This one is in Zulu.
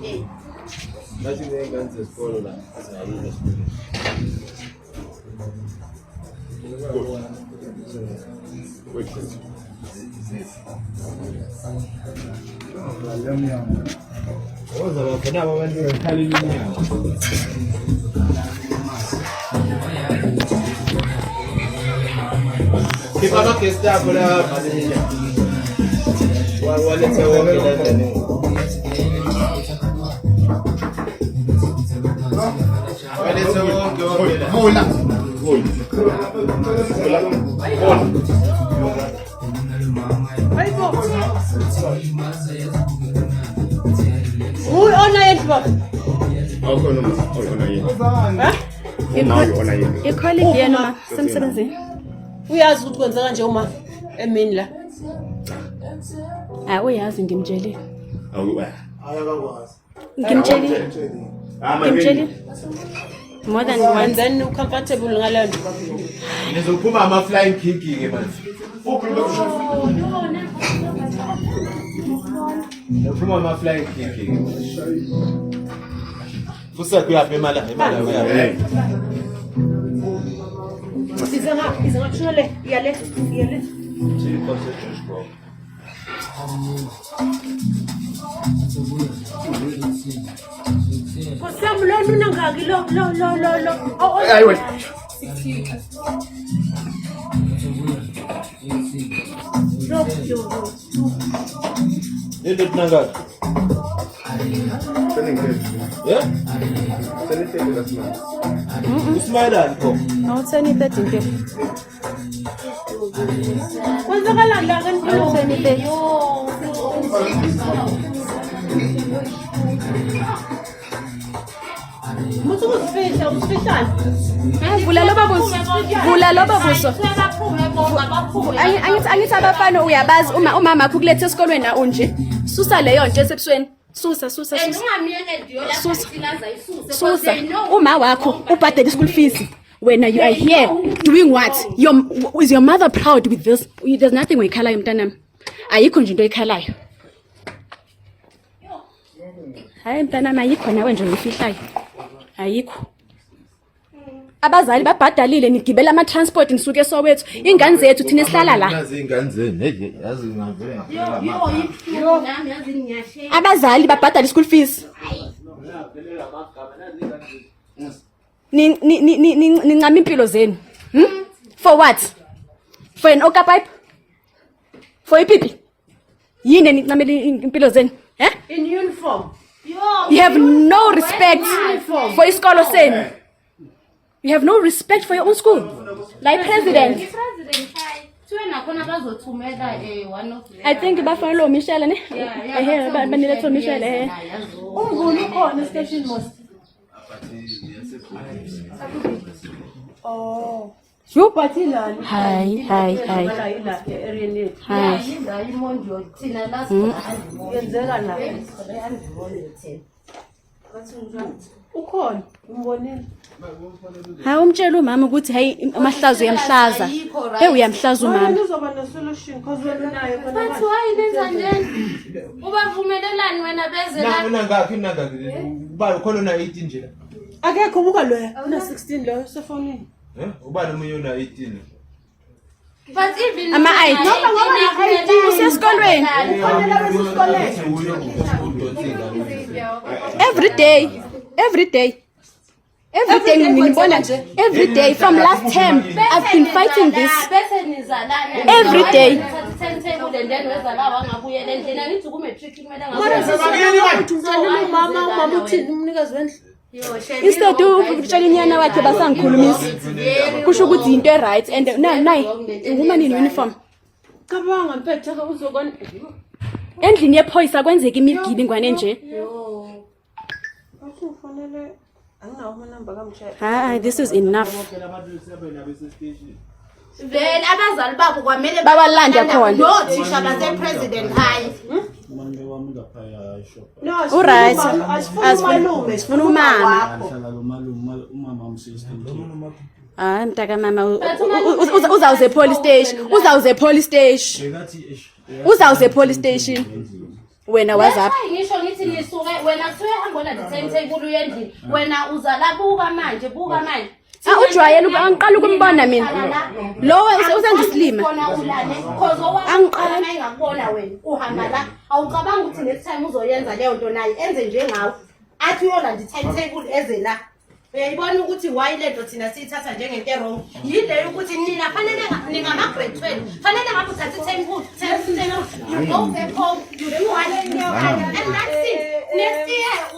Nathi ngengane zesikolo la azayile esikoleni. Oza bakhona abantu bekhalile inyama. Kipapa kesta bola malinya. Wale tsewo kelele. Wale tsewo kelele. Hola. Uy, ona yetwa. Icolleague yena semsebenzini. Uyazi ukuthi kwenzeka nje uma emini la. Uyazi ngimtshele. Ayakakwazi. Ngimtshele. More than And once. then comfortable ngalo nto. Nizophuma ama flying kick ke manje. Nizophuma ama flying kick. Fusa kuyaphi imali kuyaphi. Izanga tshole yale. Chiko se bro. Kosamlo nuna ngaki lo. Ayiwe. Ndio tunangaka. Yeah? Usmaila nko. Awutheni bed into. Kwenzakala la kanti Awutheni bed. Musu kusifihla usifihla. Vula lo babuso. Angithi abafana uyabazi uma umama akho kulethe esikolweni na unje. Susa leyo nto esebusweni. Susa. Susa. Uma wakho ubhadela school fees. When you are here doing what? Is your mother proud with this? There's nothing we call mntanami. Ayikho nje into ekhalayo. Hayi mntanami ayikho nawe nje uyifihlayo. Ayikho. Abazali babhadalile nigibela ama transport nisuke Soweto. Ingane zethu thina sihlala la. Nazi ingane zeni yazi ngavele. Abazali babhadala school fees. Nincama impilo zenu. For what? For an oka pipe? For ipipi? Yini nincamela impilo zenu? In uniform. You have no respect for isikolo senu. You have no respect for your own school. Like president. I think bafana lo Michelle ne? Eh banile to Michelle Ungulu khona station most. Oh. You patilani. Hi. La area le. Hi. Yenzeka la. Ukhona umbonile. Hayi umtshela umama ukuthi hey amahlazo uyamhlaza. Hey uyamhlaza umama. Uzoba ne solution because wena nayo khona. But why nenza njani? Ubavumelelani wena bezela? Nangaki uba khona na 18 nje. Akekho buka lo una 16 lo sefonini. Uba nomunye una 18. But even Ama ID usesikolweni. Every day ngibona nje. Every day from last term I've been fighting this. Every day. Mama uthini umnikazi wendlu? Instead ukutshela inyana wakhe basangikhulumisa. Kusho ukuthi into right and nayi woman in uniform. Cabanga mpethe uzokona. Endlini yephoyisa kwenzeka imigilingwane nje. Akufanele anginawo number kamtshela. Hayi this is enough. Vele abazali babo kwamele Bawalanda khona. Nothisha base president hayi. No, Alright. Asifuna umama. Mntaka mama uzawuze police station. Uzawuze police station. wena wazaphi ngisho ngithi nisuke wena kuthiwa hamba timetable uyendlini wena uza la buka manje ujwayele angiqala ukumbona mina lo usengisilima angiqala ngakubona wena uhamba la awucabanga ukuthi next time uzoyenza leyo nto naye enze njengawe athi uyolanda timetable eze la uyayibona ukuthi why lento thina siyithatha njengento wrong yileyo ukuthi nina fanele ningama-grade 12 fanele ngabe uthatha i-timetable you go back home you do one and that's it next year